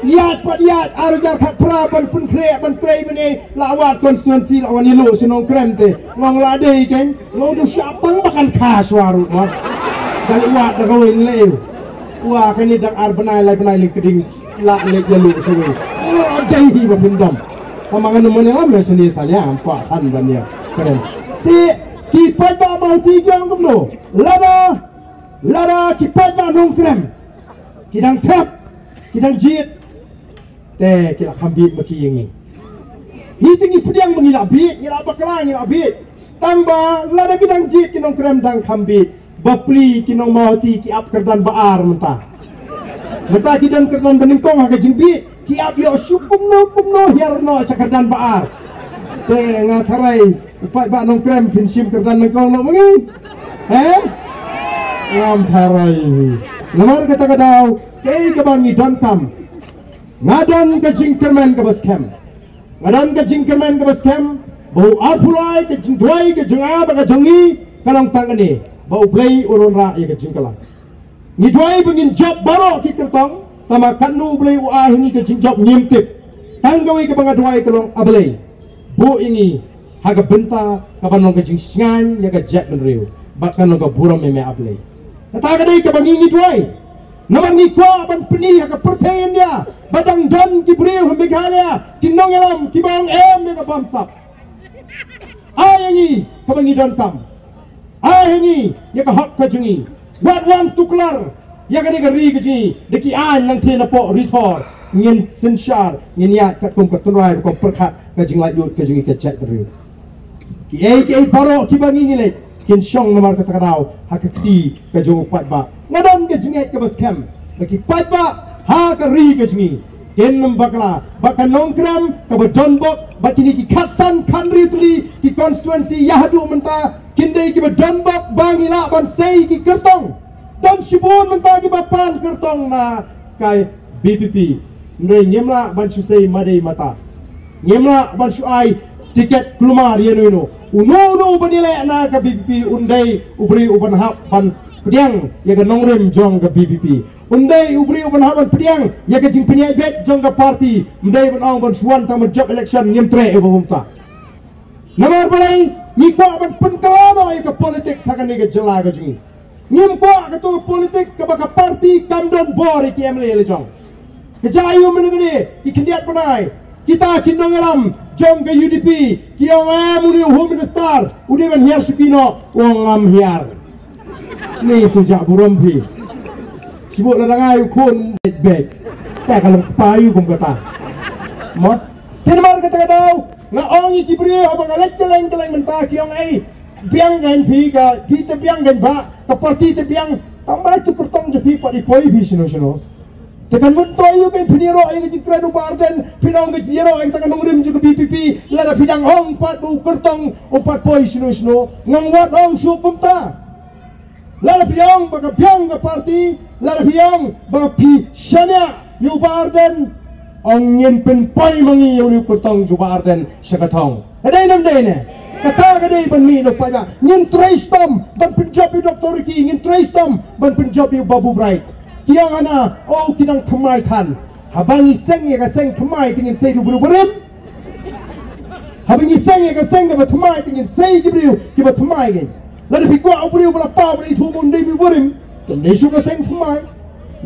ญาติ ญาติ arjar khat pra ban pun kre ban prei mene lawat konstituensi lawan ilu senong kremte ngong ladei ken lo du syapang bakan khas waru ma dal wat da kawin leu wa kan ni dang ar benai lai benai ling keding la le jalu sewe dai hi ba pindom pamangan mene la me seni salia ampa kan ban ya keren ti ki pai ba mau ti jang kum no lada ki pai ba nong krem kidang thap kidang jit teh kira kambit maki yang ni. Ni tinggi pedang mengilap bit, ngilap bakla, ngilap bit. Tambah lada kidang jit kinong krem dang kambit, bapli kinong mauti ki ap kerdan baar mentah. Mentah kidang kerdan beningkong agak jimbit, ki ap yo kumno hiarno sa kerdan baar. Teh ngatarai upai ba nong krem pinsim kerdan beningkong no mengi. Ngatarai. Nomor kata kadau, kei kabangi don kam. Ngadon ke jingkermen ke baskem, ngadon ke jingkermen ke baskem, bau arpulai ke jingdoi ke jenga baga jengi kalong tangani, bau play urun ra ya ke jingkalang. Ni doi bengin job baro ki kertong, tama kanu play uah ini ke jingjob nyimtip, tanggawi ke banga doi kalong ablay, bu ini haga benta kapan ke jing singan ya ke jet menriu, bahkan ke buram meme ablay. Kata kadai ke bangi ni doi. Naman ni ko ban peni ka pertayan dia badang don ki briu hambighalia kinong elam ki bang me bamsap ayangi ka bangi don kam ayangi ya ka hak ka jungi wat wan tuklar ya ka ni ka ri ka ji de ki an nang the na po ritor ngin sinshar ngin ya ka kum ka tunrai ko perkhat ka jing la yut ka jungi ka chat briu ki ai baro ki bangi ni le kin syong nomor kata kadau hakati ka jong pat ba ngadon ke jinget ke baskem bagi pat ba ha ka ri ke jingi ken bakla bakan nongkram ka badon bok bakini ki khatsan khanri tuli ki constituency yahdu menta kindai ki badon bok bangila ban sei ki kertong dan shibun menta ki bapan kertong na kai BPP ndre nyemla ban sei madai mata nyemla ban ai tiket keluar yenuno uno benilai na ke BPP undai ubri uban hap ban pediang ya ke nongrem jong ke BPP undai ubri uban hap ban pediang ya ke jing penyai bet jong ke parti undai ban ong ban suan tam job election nyemtre e bumta nomor balai ni ko ban penkalano ya ke politik sakan ni ke jela ke jing nyem ko ke tu politik ke baka parti kamdon bor ki emle le jong ke jayu menegede ki kendiat panai kita kindong alam jom ke UDP kiong muni home minister udi man hiar sukino wong am hiar ni sejak burumpi sibuk larangai ukun baik tak kalau payu kum kata mot kenmar kata kadau ngaongi kibri apa ngalet keleng mentah kiong ai biang gan pi ka kita biang gan ba ka parti te biang tambah tu pertong je pi di poi bi sino tekan mentoyu ke piniro ai ke kradu barden pinong ke piniro ai tekan nongrim juga BPP lada pidang hong pat bu kertong opat poi sino ngong wat hong su pumta lada piang baga piang ke parti lada piang baga pi shania yu barden ong yen pen poi mangi yu kertong ju barden sakatong adai nam dai ne kata kadai ban mi no pada ngin traistom ban penjob yu doktor ki ngin traistom ban penjob yu babu bright kiang ana oh kinang thamai than habangi seng ya ka seng thamai tingin sei du bru berit habangi seng ya ka seng ka thamai tingin sei ki bru ki ba thamai gen la de kwa bru bla pa bru thu mun dei mi berim ken dei su ka seng thamai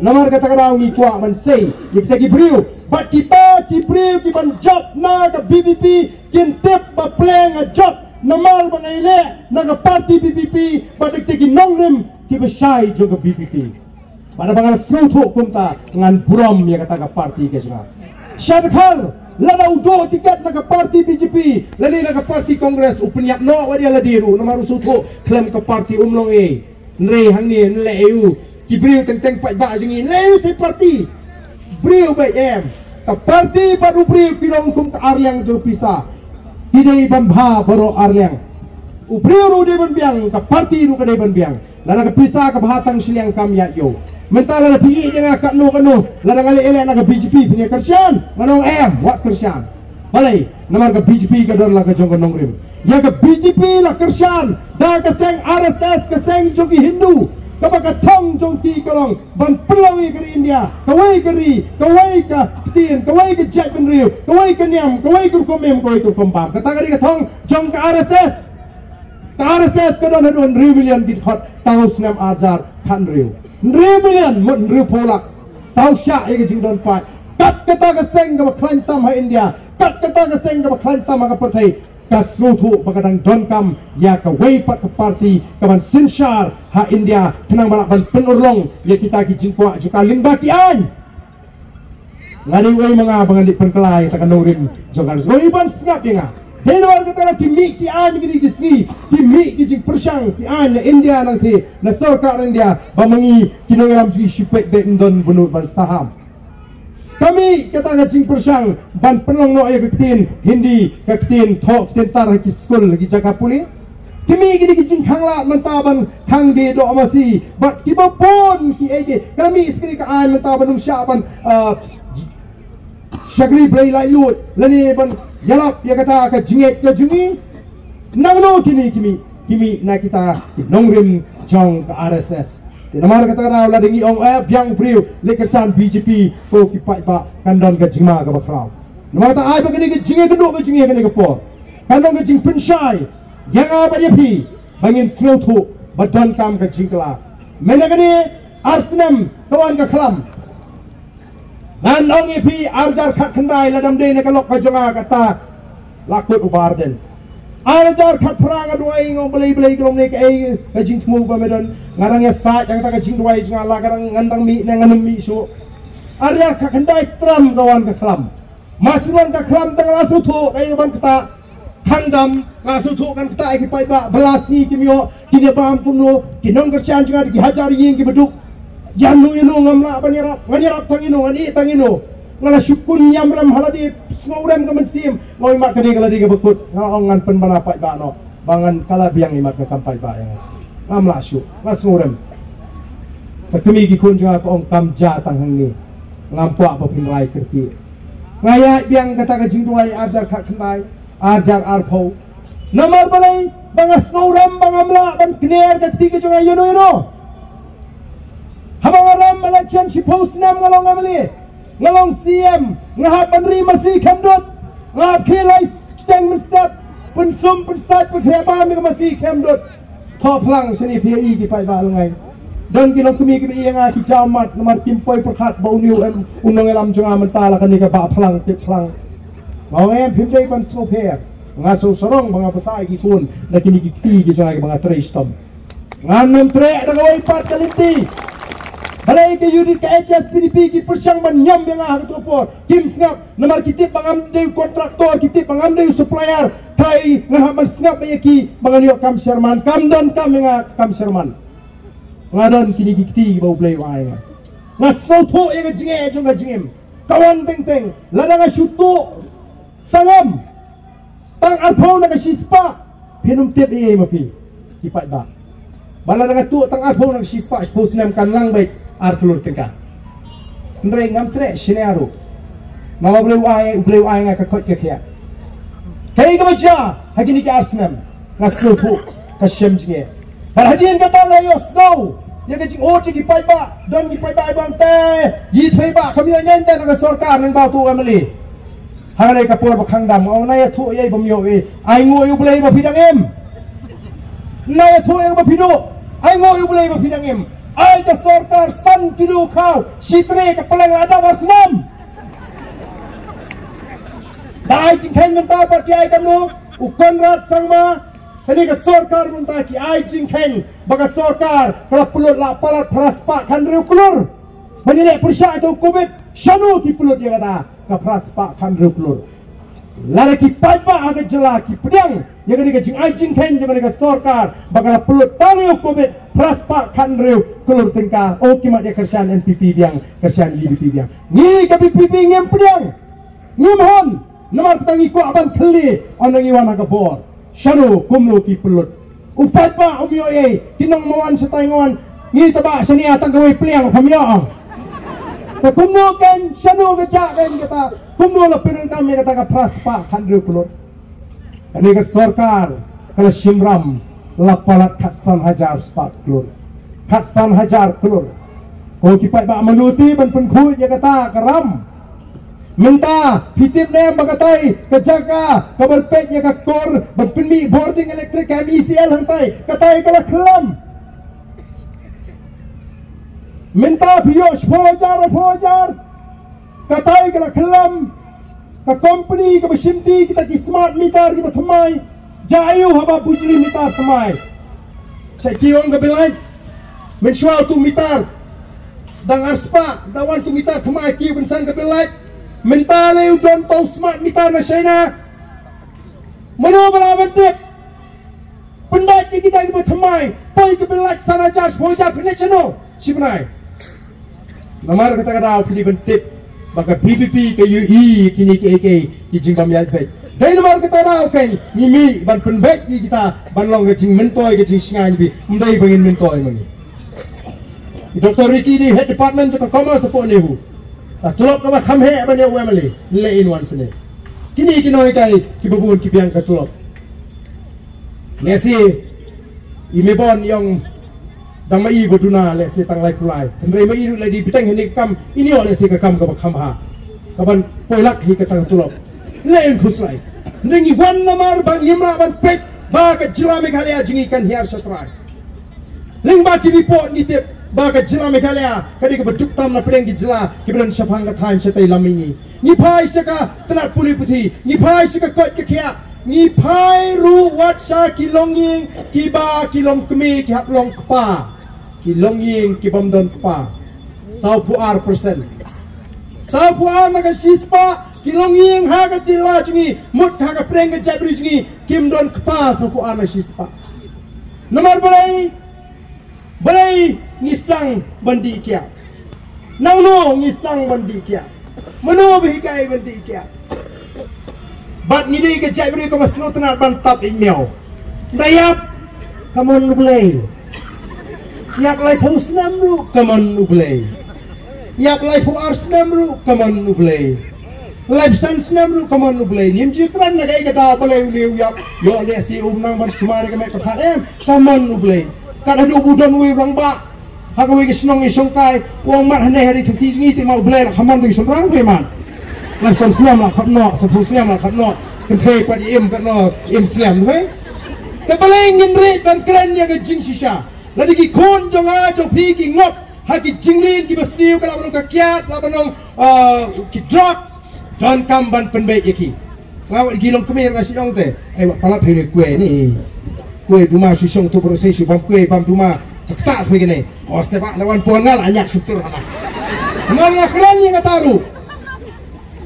namar kata kadau ni kwa man sei ki kita ki bru but kita ki bru ki ban job na ka BPP kin tip ba pleng a job namar bangaile na ka party BPP ba dik ki nongrim ki ba shai jo ka BPP pada bangal fruto kumta ngan buram ya kata ka parti ke sina syabkhar lada udo tiket na ka parti BJP lani na ka parti kongres upniak no wadia ladiru nomor suto klaim ka parti umlong e nre hangni nleu kibriu teng pat ba jingi leu se parti briu ba em ka parti padu briu pilong kum ka arliang jo pisa hidai ban bha baro arliang Ubriu de benbiang ka parti ru ka de benbiang. Lana ka pisa ka bahatang siliang kam ya yo. Mentala na pi nga ka no lana ngali ele na ka BJP punya kersian. Manong what kersian? Balai naman ka BJP ka don la ka jong nongrim. Ya ka BJP la kersian da ka seng RSS ka seng jong Hindu. Kapag tong jong ti kalong ban pelawi ke India, kawai ka tien, kawai ka Japan Rio, kawai ka Niam, kawai ka Komem, kawai ka Kompam. Kata ka tong jong ka RSS. RSS ka doon hadon million bit hot taus nam ajar kan riu million mun riu polak sau sha ye jing don fight kat kata ka seng ka klan tam ha India kat kata ka seng ka klan tam ka partai ka sutu pagadang don kam ya ka wei pat ka parti ka ban sinshar ha India kenang balak ban penurlong ya kita ki jingkwa juga limba ki an ngani wei mga bangandi penkelai takanurin jogan wei ban snap ya Denwar kata kimi ki an gini gisi kimi ki jing persang ki an na India nanti na sarkar India bamangi kinongam ji shipet de indon bunut ban saham kami kata na jing persang ban penong no ay ketin hindi ketin thok tentar ki school ki jaga puli kimi gini ki jing hangla mentaban hang de do amasi bat ki bapon ki ege kami iskri ka an mentaban nung syaban Syagri play like lut lani ban yalap ya kata ka jinget ka jungi nangno kimi na kita nongrim jong ka RSS namar kata na la dingi ong biang priu lekersan BJP ko ki pai ba kandon ka jingma ka bakrau namar ta ai ba kini ka jinge ka do ka jinge ka ni ka por kandon ka jing penshai yang apa dia pi bangin slow thu badan kam ka jingkla mena kani arsenam kawan ka klam nan long ipi arjar khat khandai ladam de ne kalok ka jonga kata lakut ubarden arjar khat prang aduai ngong belai klong ne ka jing thmu ba medon ngarang ya sa jang ta ka jing duai jinga la garang ngandang mi ne nganum mi su arjar khat khandai tram kawan ka klam masron ka klam tang la su thu ai ban kata khandam la su thu kan kata ai ki pai ba belasi ki mio ki ne bam puno ki nong ka chan jinga ki hajar ying ki beduk Janu ino ngamla nganyarap tangino ngani tangino ngala syukun yamram haladi snowrem ka mensim ngoi mak kani kala diga bekut ngaong ngan pen banapai ba no bangan kala biang imat ka kampai ba yang ngamla syuk ngasnurem kami ki kun janga ko ong kamja tang hangni ngampua pa pinrai kerti ngaya biang kata ka jingduai ajar khat khandai ajar arpau namar balai bangas snowrem bangamla ban kner ka tiga janga yono Habangaram election si posnam ngalong ngamli ngalong CM ngahap panri masih kemdot ngahap kilai steng menstep pensum pensat pekreba mi masih kemdot top lang sini PI di pai balungai dan kilong kumi kami yang aki jamat nomor kimpoi perkat bau niu unong elam jonga mentala kani ka ba plang tip plang mau em pimdai pan soper ngaso sorong mga pasai ki kun na kini ki ki jonga mga trestom nganom tre dagawai pat kalinti Balai ke unit ke HS PDP ki persang ban nyam yang ah tropor kim snap namar kitip bangam de kontraktor kitip bangam de supplier kai ngah ban snap ya ki bangan yo kam sherman kam don kam nga kam sherman ngadon kini gikti bau play wai nga ngasauto ya jinge jong jingem kawan teng teng ladang syutu sangam tang arpau na sispa pinum tip e mapi kipat ba bala na tu tang arpau na sispa expose nam kan lang baik arkelur tengah. Ndrei ngam tre scenario. Mama bleu ai nga ka kot ke kya. Kai ka baja hagini ki arsenal. Ngaslo thu ka shem jinge. Bar hadien ka ta la yo snow. Ya ka jing oti ki pai ba don ki pai ba bang te. Yi thai ba kami nyen ta ka sarkar nang ba tu amali. Hangai ka por ba khangdam au na ya thu ye bam yo e. Ai ngoi u blei ba pidang em. Na ya thu yang ba pido. Ai ngoi u blei ba pidang em. Ay ka sarkar san kilo kau sitre ka palang ada wasnam dai jingkhen menta par ki ay kanu ukonrat sangma kani ka sarkar menta ki ay jingkhen baga sarkar kala pulut la palat praspa kan riu kulur manile persya itu covid shanu ki pulut dia kata ka praspa kan riu kulur lala ki pajba aga jela ki pedang yang kani ka jing ay jingkhen jangan ka sarkar baga pulut tangyo covid praspa kan riu kulur tengkah oh kimat dia kersian NPP biang kersian LDP biang ni ka PPP ngem pedang ngem nomor tangi ko aban kli onang iwan aga bor shanu kumlo ki pulut upat pa umyo kinong mawan sa taingon ni taba sa niya tanggaway pliang famyo kumukan sanu gajakan kata kumula pinang kami kata ka praspa kandru kulot ani ka sarkar kala simram lapalat khatsan hajar spak kulot khatsan hajar kulot ko kipai ba manuti ban penkhu ya kata karam minta hitip nem bagatai kejaga kabar pet ya ka kor ban penmi boarding electric MECL hantai katai kala kelam minta bios fojar katai kala kelam ka company ka basimti kita ki smart meter ki thamai jayu haba bujli meter thamai sai kiong ka bilai mensual tu meter dang aspa dawan tu meter thamai ki bensan ka bilai mentale udon tau smart meter na China mano bala bentuk pendat ni kita ki thamai pai ka bilai sana jas fojar pinechano sibnai namar kata kata pilih bentuk maka PPP ke UI kini ke jingkam ya baik dai namar kata kata okay nimi ban penbek kita ban long ke jing mentoy ke jing singai bi mendai bangin mentoy mani Dr. Ricky di head department to commerce support nehu tulok ka kham he abane wemali le in one sene kini kinoi kai ki babun ki biang ka tulok nesi imebon yang dang mai go tuna le se tang lai kulai ndrei mai ru le di bitang hini kam ini ole se ka kam ka kham ha kaban poilak hi ka tang tulok le in khuslai ngi wan namar bang yimra ban pek ba ka jila meghalaya jingi kan hiar satrai ling ba ki report ni te ba ka jila meghalaya kadi ka beduk tam na preng ki jila ki bran sapang ka thain setai lamini ni phai se ka tlat puli puthi ni phai se ka kot ka khia ni phai ru wat sa ki longying ki ba ki long kmi ki hap long kpa ki longying ki bom don kpa sau puar persen sau puar na ka sispa ki longying ha ka jila jingi mut ha ka preng ka jabri jingi kim don kpa sau puar na sispa nomor balai ngisang bandi kia nang no ngisang bandi kia mano bihikai bandi kia bat ngidi ke jabri ko masno tanat ban tap imeo dayap kamon nublay yak lai thau snam ru kamon nublay yak lai fu ar snam ru kamon nublay lai san snam ru kamon nublay nim ji tran na gai gada balai liu yak yo le si nang ban sumare ke me ka em kamon nublay kada do budan wi rangba hagawi ke snong isong kai wong mat hane hari kasi ngi ti mau blai khamon ding sonrang pe man lan son siam la khatno sa fu siam la khatno kan the kwa im kan im siam we ke balai ngin ri kan klen ya ke jing shisha la di ki khon jonga jo phi ki ngop ha ki jinglin ki basniu kala banong ka kiat la banong ki drugs don kam ban penbe yaki ngaw gilong kemir ka siong te ai wa pala thei kue ni kue duma shisong tu proses bam kue bam duma tak begini os te pak lawan pongal anyak syukur ana ngan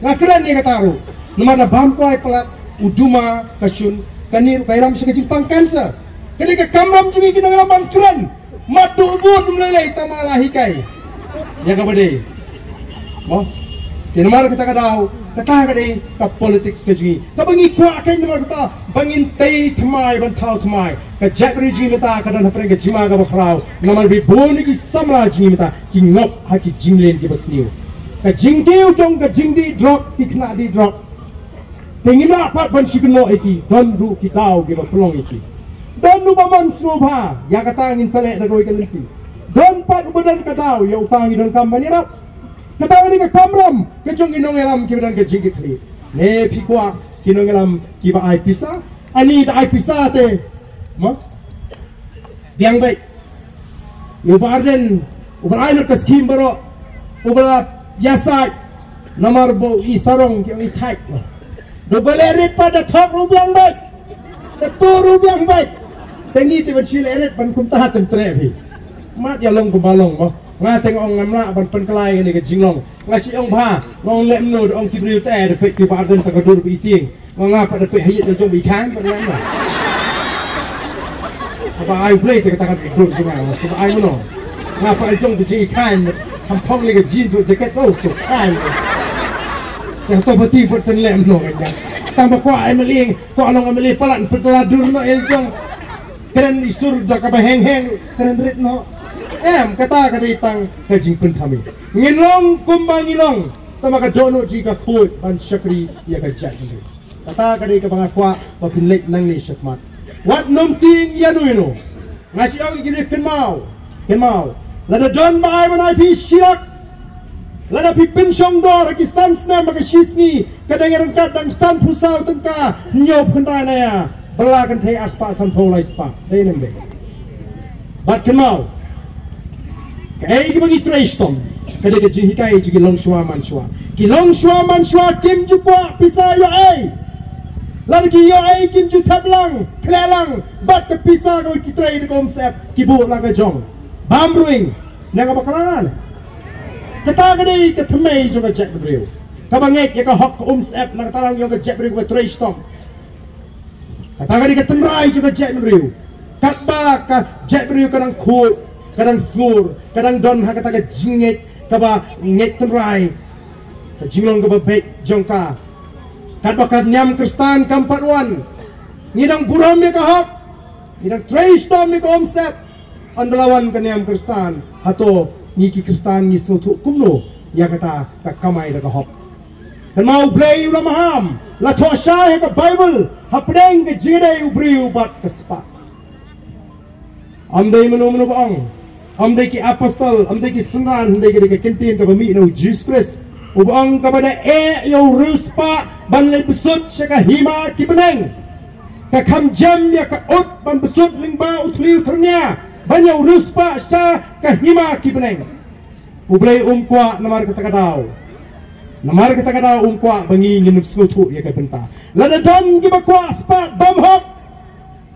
ngakran ni kataru namana bam koi pelat uduma kasun kanir kairam sekejing pang kanser kali ka kamram jungi kinang ban kran matu bun mulai tamala hikai ya ka bade mo tinamar kita kadau kata kade ka politics ke jungi ka bangi kwa kai namar kata bangin tei thamai ban thau thamai ka jabri ji mata ka dan hapre ke jima ka bakhrau namar bi boni ki samra ji mata ki ngop ha ki jinglen ki basniu ka jingdiu jong ka jingdi drop ki khna di drop tengina pat ban sikno eki don du ki dau ki ba plong eki don nu ba man sobha ya kata ngin sale da goi ka liti don pat ubadan ka dau ya utangi don kampanye rap kata ni ka kamram ke jong inong elam ki badan ke jingi khli ne phikwa kinong elam ki ba ai pisa ani da ai pisa te mo biang bai yo barden ubarai ka skim baro ubara biasa nomor bo i sarong ki i thai do balerit pada thok rubiang bai da tu rubiang bai tengi ti bachil eret ban kum tahat tentre bi mat ya long kubalong mo nga teng ong ngamla ban pen klai ni ke jinglong nga si ong bha ngong lem no ong kibril te de pe ki barden ta kadur bi ting nga pa de pe hayit jong bi khang ban nga ba ai play te ta ka dur junga so ai no nga pa jong de ji khang tham phong ni ke jeans with jacket no so khang ya to pati per ten lem no nga tam ba kwa ai mali ko anong mali palan per la dur no el jong keren isur dah kaba heng keren rit no kata itang kajing pentami ngilong kumbangilong tama ka dono jika food ban syakri ya ka jat ni kata ka bangakwa papinlek nang ni syakmat wat nomting yanuino ngasi ang gini kenmau lada don ba ay manay pi silak lada pi pensyong do raki sansna maka sisni kadangaran kadang san pusau tengka nyop kentai na ya belakan thai aspa sampolai spa dai nembe bat kenmau kai ki bagi trestom kada ke jihikai ji long shwa manshwa kim jupwa pisa yo ai lagi yo ai kim ju tablang klelang bat ke pisa ko ki trai de konsep ki bu la ka jong bamruing nang bakaran kata gani ke thmei jo ka jet briu ka banget ya ka hok sep nang tarang yo ka jet briu ka trestom kata gani ke tenrai jo ka jet briu katba ka jet briu kadang khul kadang smur kadang don ha kata ka jinget ka ba nget tenrai ka jinglong ka ba bek jongka kadba ka nyam kristan kampatwan ngidang buram ya ka hok ngidang trestom ni ka sep andalawan kanyam kristan hato niki kristan ni sotu kumno ya kata kamai da hop dan mau play ulah maham la thosha ka bible hapdeng ke jidai ubri ubat kespa amdai menu bang amdai ki apostol amdai ki senran amdai ki kentin ka bami no jesus christ ubang kepada yo ruspa ban le besut ka hima ki beneng ka kamjam ya ka ut ban besut lingba utliu ternya banyak urus pak sya kahima kibeneng ublay umkwa namar kata kadau umkwa bangi nginuk slutu ya kabenta lada don gibakwa spa bamhok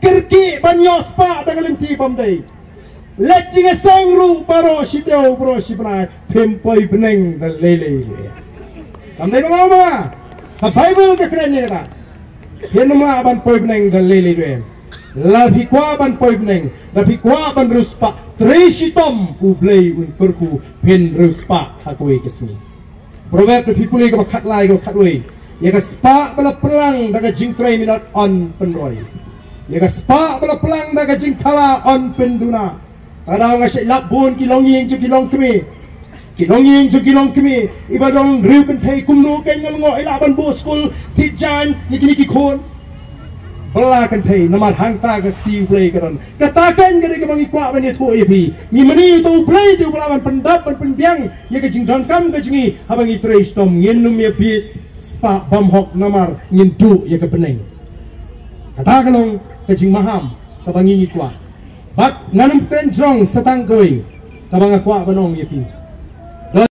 kirki banyo spa dangalenti bamdai let jinga sangru baro shideo bro shibna pempoi beneng dal lele bamdai bangama ka bible ka krenye ka yenuma ban poi beneng dal lele lafi kwa ban poibneng lafi kwa ban ruspa treshitom ublay un perku pen ruspa hakwe kesni proverb the people ga khatlai ga khatwe ya ga spa bala pelang daga jing 3 minute on penroy ya ga spa bala pelang daga jing thala on penduna kadang ngasih labun kilong ying ju kilong kemi ibadong riben thai kumnu kengal ngo ilaban bo school tijan niki khon belakan thai namar hangta ke ti play karon katakan gari ke bangi kwa bani thu epi ni mani tu play tu belawan pendap penbiang ya ke jingdang kam ke jingi habangi trestom nginum ya pi spa bam hok namar ngindu ya ke beneng katakan long ke jing maham ke bangi kwa bat nganum penjong setang going ke banga kwa banong ya pi